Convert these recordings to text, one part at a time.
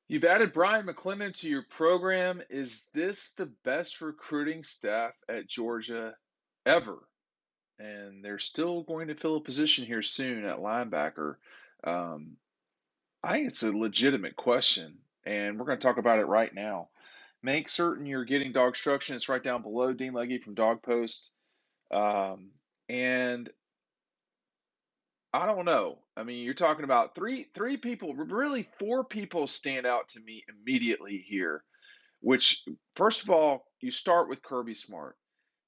You've added Brian McClendon to your program. Is this the best recruiting staff at Georgia ever? And they're still going to fill a position here soon at linebacker. Um, I think it's a legitimate question, and we're going to talk about it right now. Make certain you're getting Dogstruction. It's right down below Dean Legge from Dog Post. Um, and I don't know. I mean, you're talking about three people, really four people stand out to me immediately here. Which, first of all, you start with Kirby Smart,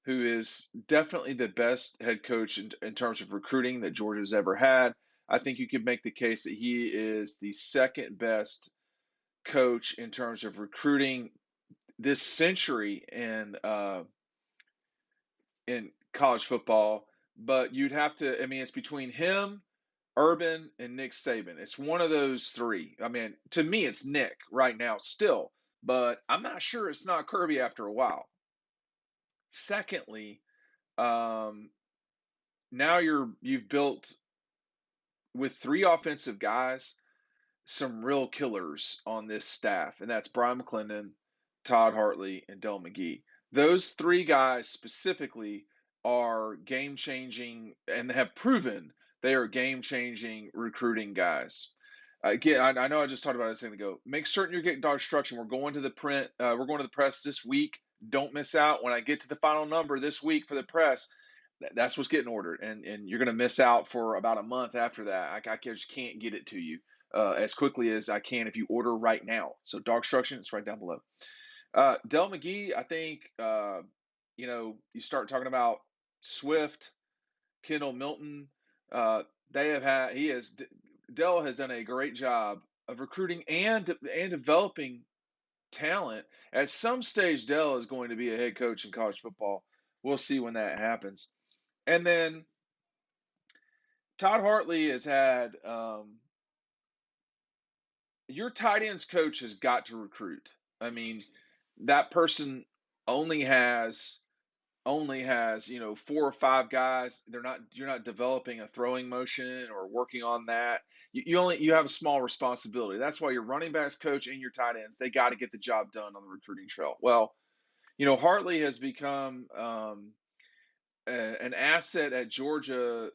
who is definitely the best head coach in terms of recruiting that Georgia's ever had. I think you could make the case that he is the second best coach in terms of recruiting this century in college football. But you'd have to, I mean, it's between him, Urban, and Nick Saban. It's one of those three. I mean, to me, it's Nick right now still, but I'm not sure it's not Kirby after a while. Secondly, um, now you've built with three offensive guys some real killers on this staff, and that's Brian McClendon, Todd Hartley, and Del McGee. Those three guys specifically are game changing and have proven they are game changing recruiting guys. Again, I know I just talked about it a second ago. Make certain you're getting Dogstruction. We're going to the print. We're going to the press this week. Don't miss out. When I get to the final number this week for the press, that's what's getting ordered, and you're going to miss out for about a month after that. I just can't get it to you as quickly as I can if you order right now. So Dogstruction, it's right down below. Del McGee, I think you start talking about Swift, Kendall Milton. They have had he has Dell has done a great job of recruiting and developing talent. At some stage, Dell is going to be a head coach in college football. We'll see when that happens. And then Todd Hartley has had your tight ends coach has got to recruit. I mean, that person only has four or five guys. You're not developing a throwing motion or working on that. You have a small responsibility. That's why your running backs coach and your tight ends, they got to get the job done on the recruiting trail. Well, Hartley has become an asset at Georgia,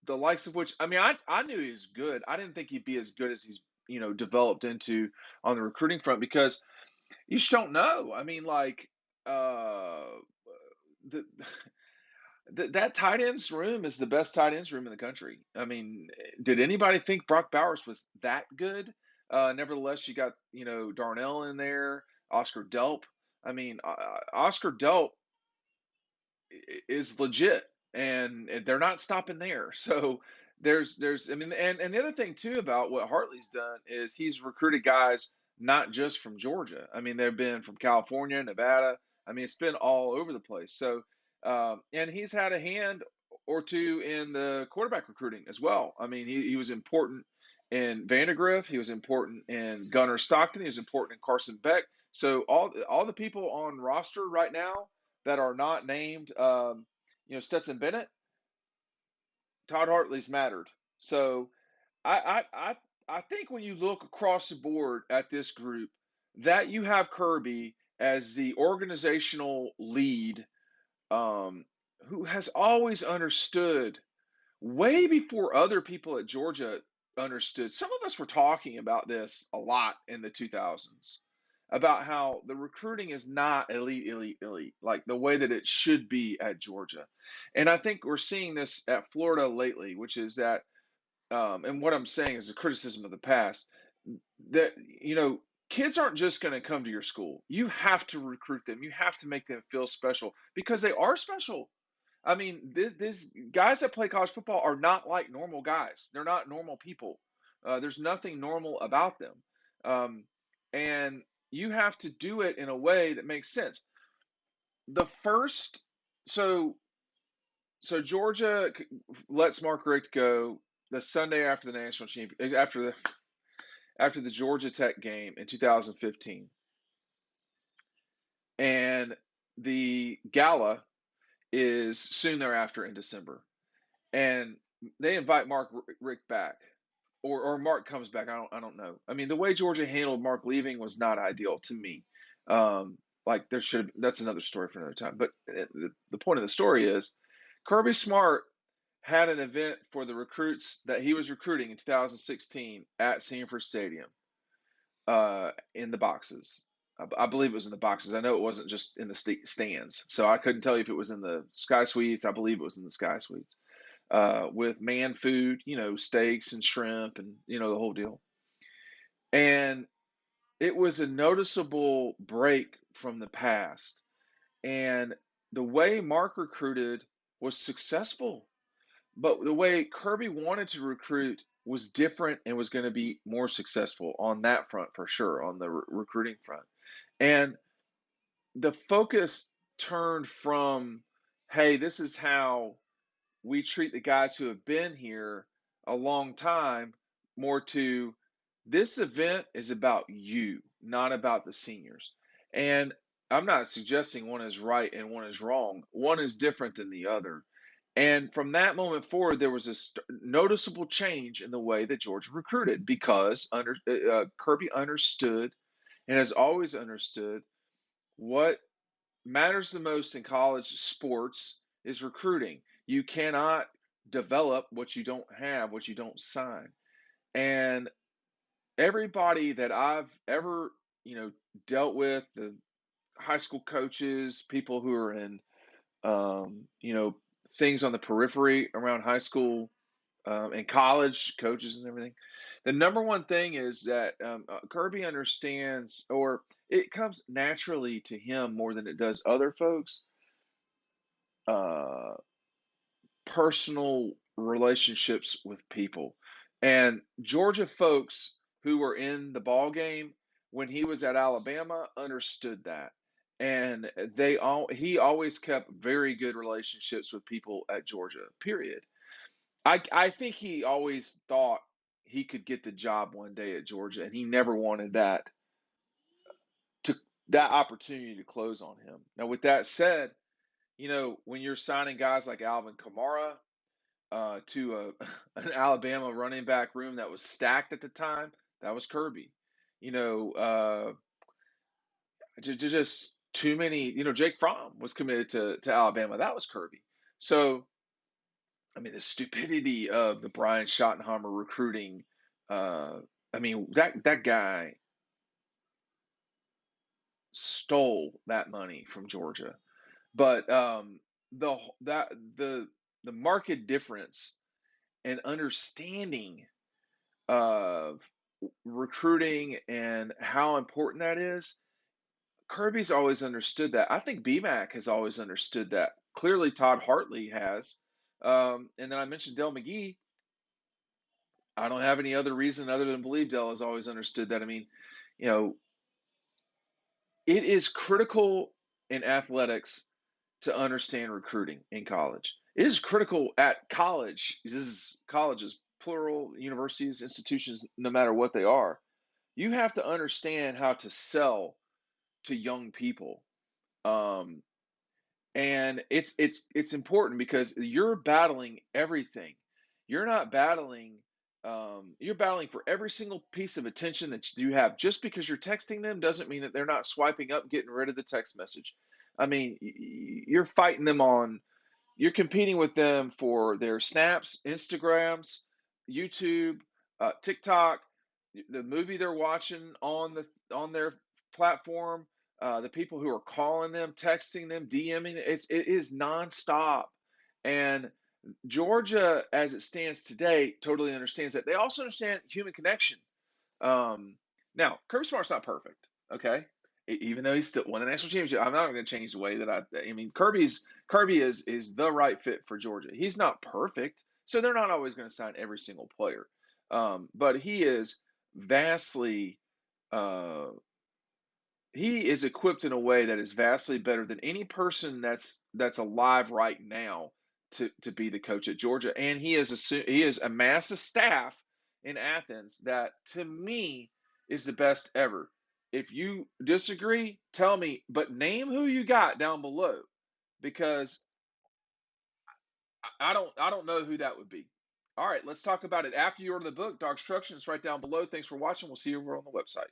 the likes of which, I mean, I knew he was good. I didn't think he'd be as good as he's developed into on the recruiting front because you just don't know. I mean, like the that tight ends room is the best tight ends room in the country. I mean, did anybody think Brock Bowers was that good? Nevertheless, you got Darnell in there, Oscar Delp. I mean, Oscar Delp is legit, and they're not stopping there. So there's I mean, and the other thing too about what Hartley's done is he's recruited guys not just from Georgia. I mean, they've been from California, Nevada. I mean, it's been all over the place. So and he's had a hand or two in the quarterback recruiting as well. I mean, he was important in Vandegrift. He was important in Gunnar Stockton. He was important in Carson Beck. So all the people on roster right now that are not named, Stetson Bennett, Todd Hartley's mattered. So I think when you look across the board at this group, that you have Kirby as the organizational lead, who has always understood way before other people at Georgia understood. Some of us were talking about this a lot in the 2000s about how the recruiting is not elite, elite, elite, like the way that it should be at Georgia. And I think we're seeing this at Florida lately, which is that, and what I'm saying is a criticism of the past, that, kids aren't just going to come to your school. You have to recruit them. You have to make them feel special because they are special. I mean, this guys that play college football are not like normal guys. They're not normal people. There's nothing normal about them, and you have to do it in a way that makes sense. The first, so Georgia lets Mark Richt go the Sunday after the national champion after the Georgia Tech game in 2015, and the gala is soon thereafter in December. And they invite Mark Richt back. or Mark comes back. I don't know. I mean, the way Georgia handled Mark leaving was not ideal to me. Like there should that's another story for another time. But the point of the story is Kirby Smart had an event for the recruits that he was recruiting in 2016 at Sanford Stadium in the boxes. I believe it was in the boxes. I know it wasn't just in the stands, so I couldn't tell you if it was in the Sky Suites. I believe it was in the Sky Suites with man food, steaks and shrimp and, the whole deal. And it was a noticeable break from the past. And the way Mark recruited was successful, but the way Kirby wanted to recruit was different and was going to be more successful on that front for sure, on the recruiting front. And the focus turned from, hey, this is how we treat the guys who have been here a long time, more to this event is about you, not about the seniors. And I'm not suggesting one is right and one is wrong. One is different than the other. And from that moment forward, there was a noticeable change in the way that Georgia recruited because Kirby understood and has always understood what matters the most in college sports is recruiting. You cannot develop what you don't have, what you don't sign. And everybody that I've ever, dealt with, the high school coaches, people who are in, things on the periphery around high school and college coaches and everything. The number one thing is that Kirby understands, or it comes naturally to him more than it does other folks, uh, personal relationships with people. And Georgia folks who were in the ball game when he was at Alabama understood that. And he always kept very good relationships with people at Georgia, period. I think he always thought he could get the job one day at Georgia, and he never wanted to that opportunity to close on him. Now, with that said, when you're signing guys like Alvin Kamara to an Alabama running back room that was stacked at the time, that was Kirby. You know, just too many. Jake Fromm was committed to Alabama. That was Kirby. So, I mean, the stupidity of the Brian Schottenheimer recruiting. I mean, that guy stole that money from Georgia. But the that the market difference and understanding of recruiting and how important that is, Kirby's always understood that. I think BMAC has always understood that. Clearly, Todd Hartley has. And then I mentioned Dell McGee. I don't have any other reason other than believe Dell has always understood that. I mean, you know, it is critical in athletics to understand recruiting in college. It is critical at college. This is colleges, plural, universities, institutions, no matter what they are. You have to understand how to sell to young people. Um, and it's important because you're battling everything. You're not battling you're battling for every single piece of attention that you have. Just because you're texting them doesn't mean that they're not swiping up, getting rid of the text message. I mean, you're fighting them on, you're competing with them for their snaps, Instagrams, YouTube, TikTok, the movie they're watching on their platform, the people who are calling them, texting them, DMing. It is nonstop, and Georgia, as it stands today, totally understands that. They also understand human connection. Now, Kirby Smart's not perfect, okay? Even though he's still won the national championship, I'm not going to change the way that I mean, Kirby is the right fit for Georgia. He's not perfect, so they're not always going to sign every single player. But vastly, uh, he is equipped in a way that is vastly better than any person that's alive right now to be the coach at Georgia. And he has amassed a staff in Athens that to me is the best ever. If you disagree, tell me, but name who you got down below because I don't know who that would be. All right, let's talk about it after you order the book. Dogstruction is right down below. Thanks for watching. We'll see you over on the website.